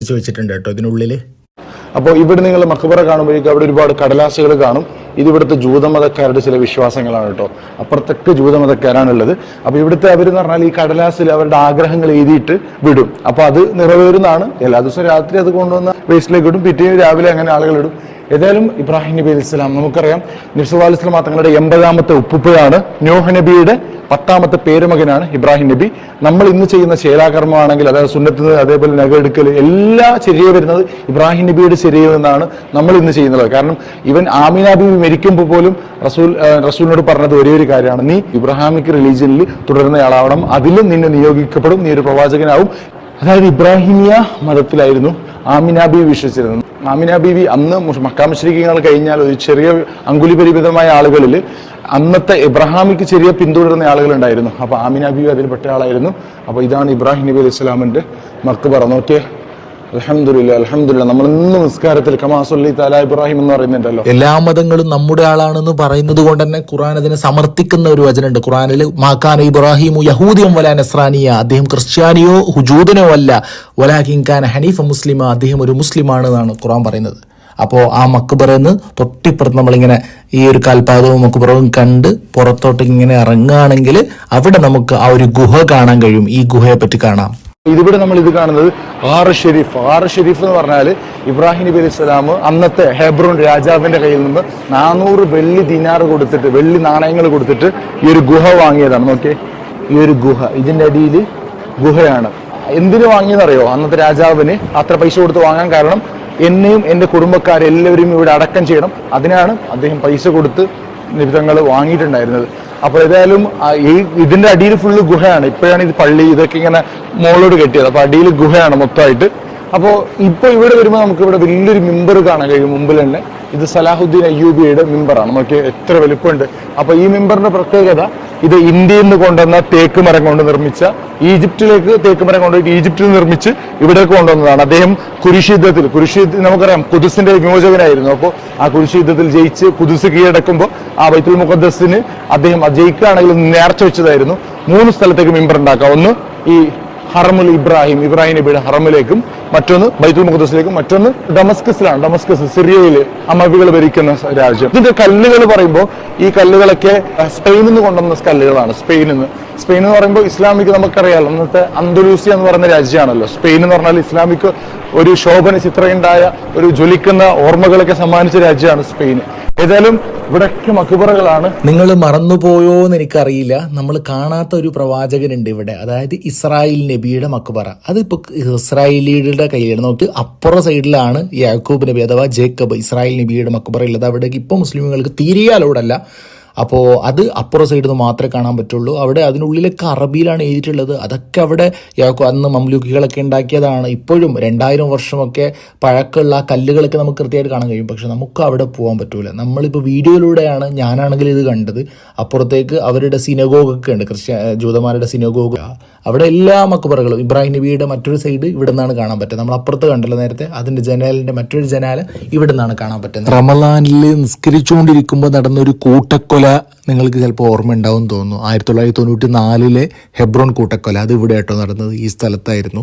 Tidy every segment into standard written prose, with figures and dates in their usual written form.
വെച്ചിട്ടുണ്ട് കേട്ടോ ഇതിനുള്ളിൽ. അപ്പോൾ ഇവിടെ നിങ്ങൾ മഖബറ കാണുമ്പോഴേക്കും അവിടെ ഒരുപാട് കടലാസുകൾ കാണും. ഇത് ഇവിടുത്തെ ജൂതമതക്കാരുടെ ചില വിശ്വാസങ്ങളാണ് കേട്ടോ. അപ്പുറത്തൊക്കെ ജൂതമതക്കാരാണുള്ളത്. അപ്പോൾ ഇവിടുത്തെ അവരെന്ന് പറഞ്ഞാൽ ഈ കടലാസിൽ അവരുടെ ആഗ്രഹങ്ങൾ എഴുതിയിട്ട് വിടും. അപ്പോൾ അത് നിറവേറുന്നതാണ്. എല്ലാ ദിവസവും രാത്രി അത് കൊണ്ടുവന്ന വേസ്റ്റിലേക്ക് ഇടും, പിറ്റേന്ന് രാവിലെ അങ്ങനെ ആളുകൾ ഇടും. ഏതായാലും ഇബ്രാഹിം നബി അലൈഹി സ്വലാം നമുക്കറിയാം നബി സല്ലല്ലാഹു അലൈഹി വസല്ലം തങ്ങളുടെ 80ാമത്തെ ഉപ്പുപ്പയാണ്. നോഹ് നബിയുടെ 10ാമത്തെ പേരുമകനാണ് ഇബ്രാഹിം നബി. നമ്മൾ ഇന്ന് ചെയ്യുന്ന ശേലാകർമ്മമാണെങ്കിൽ അതായത് സുന്നത്ത് അതേപോലെ നഖെടുക്കൽ എല്ലാ ചെറിയ വരുന്നത് ഇബ്രാഹിം നബിയുടെ ചെറിയ നിന്നാണ് നമ്മൾ ഇന്ന് ചെയ്യുന്നത്. കാരണം ഇവൻ ആമിന ബീവി മരിക്കുമ്പോൾ പോലും റസൂലിനോട് പറഞ്ഞത് ഒരേ ഒരു കാര്യമാണ്, നീ ഇബ്രാഹിമിക് റിലീജിയനിൽ തുടരുന്നയാളാവണം, അതിലും നിന്നെ നിയോഗിക്കപ്പെടും, നീ ഒരു പ്രവാചകനാവും. അതായത് ഇബ്രാഹിമിയ മതത്തിലായിരുന്നു ആമിന ബീവി വിശ്വസിച്ചിരുന്നത്. ആമിന ബീവി അന്ന് മക്ക മുശ്രിക്കുകൾ കഴിഞ്ഞാൽ ഒരു ചെറിയ അങ്കുലിപരിമിതമായ ആളുകളിൽ അന്നത്തെ ഇബ്രാഹിമിക്ക് ചെറിയ പിന്തുടരുന്ന ആളുകൾ ഉണ്ടായിരുന്നു. അപ്പൊ ആമിന ബീവി അതിൽപ്പെട്ട ആളായിരുന്നു. അപ്പൊ ഇതാണ് ഇബ്രാഹിം നബി അലൈഹി സ്വലാമിന്റെ മഖ്ബറ. നോക്കിയേ, അൽഹംദുലില്ലാ അൽഹംദുലില്ലാ. നമ്മൾ ഇന്ന് നിസ്കാരത്തിൽ കമാ സല്ലൈത അലാ ഇബ്രാഹിം എന്ന് പറയുന്നുണ്ടല്ലോ. എല്ലാ മതങ്ങളും നമ്മുടെ ആളാണെന്ന് പറയുന്നത് കൊണ്ട് തന്നെ ഖുർആൻ അതിനെ സമർത്ഥിക്കുന്ന ഒരു വചനമുണ്ട്. ഖുർആനിൽ മാകാന ഇബ്രാഹിമു യഹൂദിയം വലാ നസ്രാനിയ, അദ്ദേഹം ക്രിസ്ത്യാനിയോ ജൂതനോ അല്ല, വലാകിൻ കാന ഹനീഫ മുസ്ലിമ, അദ്ദേഹം ഒരു മുസ്ലിമാണ് എന്നാണ് ഖുർആൻ പറയുന്നത്. അപ്പോൾ ആ മക്ബറന്ന് തൊട്ടിപ്പുറത്ത് നമ്മളിങ്ങനെ ഈ ഒരു കാൽപാദവും മക്ബറവും കണ്ട് പുറത്തോട്ട് ഇങ്ങനെ ഇറങ്ങുകയാണെങ്കിൽ അവിടെ നമുക്ക് ആ ഒരു ഗുഹ കാണാൻ കഴിയും. ഈ ഗുഹയെ പറ്റി കാണാം. ഇതിവിടെ നമ്മൾ ഇത് കാണുന്നത് ആറ് ഷെരീഫ് എന്ന് പറഞ്ഞാൽ ഇബ്രാഹിം നബി അലൈഹി സ്വലാം അന്നത്തെ ഹെബ്രോൻ രാജാവിന്റെ കയ്യിൽ നിന്ന് 400 വെള്ളി ദിനാർ കൊടുത്തിട്ട്, വെള്ളി നാണയങ്ങൾ കൊടുത്തിട്ട് ഈ ഒരു ഗുഹ വാങ്ങിയതാണ്. നോക്കിയേ, ഈ ഒരു ഗുഹ, ഇതിന്റെ അടിയിൽ ഗുഹയാണ്. എന്തിനു വാങ്ങിയെന്നറിയോ? അന്നത്തെ രാജാവിന് അത്ര പൈസ കൊടുത്ത് വാങ്ങാൻ കാരണം എന്നെയും എന്റെ കുടുംബക്കാരെല്ലാവരും ഇവിടെ അടക്കം ചെയ്യണം. അതിനാണ് അദ്ദേഹം പൈസ കൊടുത്ത് നിബിധങ്ങൾ വാങ്ങിയിട്ടുണ്ടായിരുന്നത്. അപ്പൊ ഏതായാലും ഇതിന്റെ അടിയിൽ ഫുള്ള് ഗുഹയാണ്. ഇപ്പോഴാണ് ഇത് പള്ളി ഇതൊക്കെ ഇങ്ങനെ മോളോട് കെട്ടിയത്. അപ്പൊ അടിയിൽ ഗുഹയാണ് മൊത്തമായിട്ട്. അപ്പോൾ ഇപ്പൊ ഇവിടെ വരുമ്പോൾ നമുക്ക് ഇവിടെ വലിയൊരു മിമ്പർ കാണാൻ കഴിയും മുമ്പിൽ തന്നെ. ഇത് സലാഹുദ്ദീൻ അയ്യൂബിയുടെ മിമ്പറാണ്. നോക്കി എത്ര വലുപ്പമുണ്ട്. അപ്പൊ ഈ മിമ്പറിന്റെ പ്രത്യേകത, ഇത് ഇന്ത്യയിൽ നിന്ന് കൊണ്ടുവന്ന തേക്ക് മരം കൊണ്ട് നിർമ്മിച്ച, ഈജിപ്തിലേക്ക് തേക്ക് മരം കൊണ്ടുപോയിട്ട് ഈജിപ്തിൽ നിർമ്മിച്ച് ഇവിടേക്ക് കൊണ്ടുവന്നതാണ്. അദ്ദേഹം കുരിശ് യുദ്ധത്തിൽ നമുക്കറിയാം ഖുദ്സിന്റെ വിമോചകനായിരുന്നു. അപ്പോൾ ആ കുരിശ് യുദ്ധത്തിൽ ജയിച്ച് ഖുദ്സ് കീഴടക്കുമ്പോൾ ആ ബൈത്തുൽ മുഖദ്ദസിന് അദ്ദേഹം ജയിക്കുകയാണെങ്കിൽ നേർച്ച വെച്ചതായിരുന്നു 3 സ്ഥലത്തേക്ക് മിമ്പർ ഉണ്ടാക്കാം. ഒന്ന് ഈ ഹറമുൽ ഇബ്രാഹിം നബിയുടെ ഹറമിലേക്കും, മറ്റൊന്ന് ബൈത്തുൽ മുഖദ്ദസിലേക്കും, മറ്റൊന്ന് ഡമസ്കസ് സിറിയയില് അമവികൾ ഭരിക്കുന്ന രാജ്യം. ഇതിന്റെ കല്ലുകൾ പറയുമ്പോൾ ഈ കല്ലുകളൊക്കെ സ്പെയിനിൽ നിന്ന് കൊണ്ടുവന്ന കല്ലുകളാണ്. സ്പെയിൻ എന്ന് പറയുമ്പോൾ ഇസ്ലാമിക്ക് നമുക്കറിയാലോ, അന്നത്തെ അന്തലൂസിയ എന്ന് പറയുന്ന രാജ്യമാണല്ലോ. സ്പെയിൻ എന്ന് പറഞ്ഞാൽ ഇസ്ലാമിക്ക് ഒരു ശോഭന ചിത്രമുണ്ടായ ഒരു ജ്വലിക്കുന്ന ഓർമ്മകളൊക്കെ സമ്മാനിച്ച രാജ്യമാണ് സ്പെയിൻ. ഏതായാലും ഇവിടെയൊക്കെ മക്ബറകളാണ്. നിങ്ങൾ മറന്നുപോയോ എന്ന് എനിക്കറിയില്ല, നമ്മൾ കാണാത്ത ഒരു പ്രവാചകനുണ്ട് ഇവിടെ, അതായത് ഇസ്രായേൽ നബിയുടെ മക്ബറ. അതിപ്പോ ഇസ്രായേലിയുടെ കയ്യിലാണ്. നോക്ക്, അപ്പുറ സൈഡിലാണ് യാക്കൂബ് നബി അഥവാ ജേക്കബ് ഇസ്രായേൽ നബിയുടെ മക്ബറ ഉള്ളത്. അവിടെ ഇപ്പൊ മുസ്ലിമുകൾക്ക് തീരെ അലൗഡല്ല. അപ്പോൾ അത് അപ്പുറ സൈഡിൽ നിന്ന് മാത്രമേ കാണാൻ പറ്റുള്ളൂ. അവിടെ അതിനുള്ളിലൊക്കെ അറബിയിലാണ് എഴുതിയിട്ടുള്ളത്. അതൊക്കെ അവിടെ അന്ന് മംലൂക്കികളൊക്കെ ഉണ്ടാക്കിയതാണ്. ഇപ്പോഴും 2000 വർഷമൊക്കെ പഴക്കമുള്ള ആ കല്ലുകളൊക്കെ നമുക്ക് കൃത്യമായിട്ട് കാണാൻ കഴിയും. പക്ഷെ നമുക്ക് അവിടെ പോകാൻ പറ്റൂല. നമ്മളിപ്പോൾ വീഡിയോയിലൂടെയാണ്, ഞാനാണെങ്കിൽ ഇത് കണ്ടത്. അപ്പുറത്തേക്ക് അവരുടെ സിനഗോഗൊക്കെ ഉണ്ട്, ജൂതന്മാരുടെ സിനഗോഗ്. അവിടെ എല്ലാ മക്ബറകളും, ഇബ്രാഹിം നബിയുടെ മറ്റൊരു സൈഡ് ഇവിടെ നിന്നാണ് കാണാൻ പറ്റുന്നത്. നമ്മൾ അപ്പുറത്ത് കണ്ടല്ലോ നേരത്തെ, അതിന്റെ ജനാലിന്റെ മറ്റൊരു ജനാല ഇവിടെ നിന്നാണ് കാണാൻ പറ്റുന്നത്. റമളാനിൽ നിസ്കരിച്ചുകൊണ്ടിരിക്കുമ്പോൾ നടന്നൊരു കൂട്ടക്കൊല നിങ്ങൾക്ക് ചിലപ്പോൾ ഓർമ്മ ഉണ്ടാവും തോന്നുന്നു. 1994 ഹെബ്രോൻ കൂട്ടക്കൊല, അത് ഇവിടെ ആട്ടോ നടന്നത്, ഈ സ്ഥലത്തായിരുന്നു.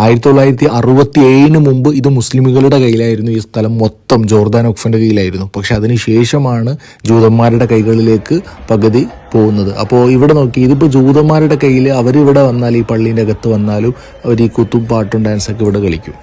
1967 മുമ്പ് ഇത് മുസ്ലിമുകളുടെ കയ്യിലായിരുന്നു. ഈ സ്ഥലം മൊത്തം ജോർദാൻ ഒക്ഫിന്റെ കയ്യിലായിരുന്നു. പക്ഷെ അതിനുശേഷമാണ് ജൂതന്മാരുടെ കൈകളിലേക്ക് പകുതി പോകുന്നത്. അപ്പോൾ ഇവിടെ നോക്കി, ഇതിപ്പോൾ ജൂതന്മാരുടെ കയ്യിൽ, അവരിവിടെ വന്നാൽ, ഈ പള്ളീൻ്റെ അകത്ത് വന്നാലും അവർ ഈ കുത്തും പാട്ടും ഡാൻസൊക്കെ ഇവിടെ കളിക്കും.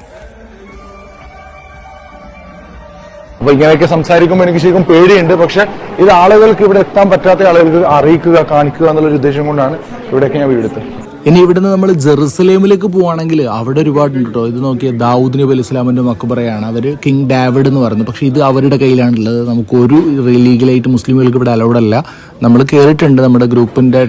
അപ്പൊ ഇങ്ങനെയൊക്കെ സംസാരിക്കുമ്പോൾ എനിക്ക് ശരിക്കും പേടിയുണ്ട്. പക്ഷെ ഇത് ആളുകൾക്ക് ഇവിടെ എത്താൻ പറ്റാത്ത ആളുകൾക്ക് അറിയിക്കുക, കാണിക്കുക എന്നുള്ളൊരു ഉദ്ദേശം കൊണ്ടാണ് ഇവിടെയൊക്കെ ഞാൻ വീടെടുത്തത്. ഇനി ഇവിടുന്ന് നമ്മൾ ജെറുസലേമിലേക്ക് പോവാണെങ്കിൽ അവിടെ ഒരുപാടുണ്ട് കേട്ടോ. ഇത് നോക്കിയാൽ ദാവൂദ് നബി അലൈഹി സ്വലാമിന്റെ മക്ബറയാണ്. അവർ കിങ് ഡേവിഡ് എന്ന് പറയുന്നത്. പക്ഷെ ഇത് അവരുടെ കയ്യിലാണുള്ളത്. നമുക്ക് ഒരു ലീഗലായിട്ട് മുസ്ലിമുകൾക്ക് ഇവിടെ അലൗഡല്ല. നമ്മൾ കയറിയിട്ടുണ്ട്, നമ്മുടെ ഗ്രൂപ്പിന്റെ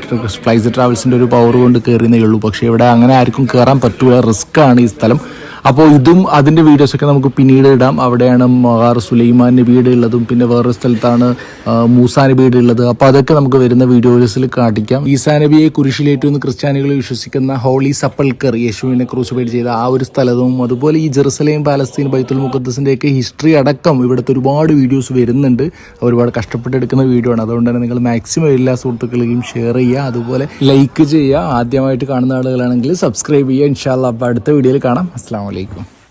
ഫ്ലൈസ് ട്രാവൽസിന്റെ ഒരു പവർ കൊണ്ട് കയറിയതേ ഉള്ളൂ. പക്ഷെ ഇവിടെ അങ്ങനെ ആർക്കും കയറാൻ പറ്റൂല, റിസ്ക് ആണ് ഈ സ്ഥലം. അപ്പോൾ ഇതും അതിൻ്റെ വീഡിയോസൊക്കെ നമുക്ക് പിന്നീട് ഇടാം. അവിടെയാണ് മഹാർ സുലൈമാൻ നബിയുടെ ഉള്ളതും, പിന്നെ വേറൊരു സ്ഥലത്താണ് മൂസാ നബിയുടെ ഉള്ളത്. അപ്പോൾ അതൊക്കെ നമുക്ക് വരുന്ന വീഡിയോസിൽ കാണിക്കാം. ഈസാ നബിയെ കുരിശിലേറ്റെന്ന് ക്രിസ്ത്യാനികൾ വിശ്വസിക്കുന്ന ഹോളി സപ്പൽക്കർ, യേശുവിനെ ക്രൂസിഫൈഡ് ചെയ്ത ആ ഒരു സ്ഥലവും, അതുപോലെ ഈ ജെറുസലേം, പാലസ്തീൻ, ബൈത്തുൽ മുഖദ്ദസിൻ്റെയൊക്കെ ഹിസ്റ്ററി അടക്കം ഇവിടുത്തെ ഒരുപാട് വീഡിയോസ് വരുന്നുണ്ട്. ഒരുപാട് കഷ്ടപ്പെട്ടെടുക്കുന്ന വീഡിയോ ആണ്. അതുകൊണ്ട് തന്നെ നിങ്ങൾ മാക്സിമം എല്ലാ സുഹൃത്തുക്കളെയും ഷെയർ ചെയ്യുക, അതുപോലെ ലൈക്ക് ചെയ്യുക. ആദ്യമായിട്ട് കാണുന്ന ആളുകളാണെങ്കിൽ സബ്സ്ക്രൈബ് ചെയ്യുക. ഇൻഷാ അല്ലാഹ് അപ്പോൾ അടുത്ത വീഡിയോയിൽ കാണാം. അസ്സലാമു അലൈക്കും.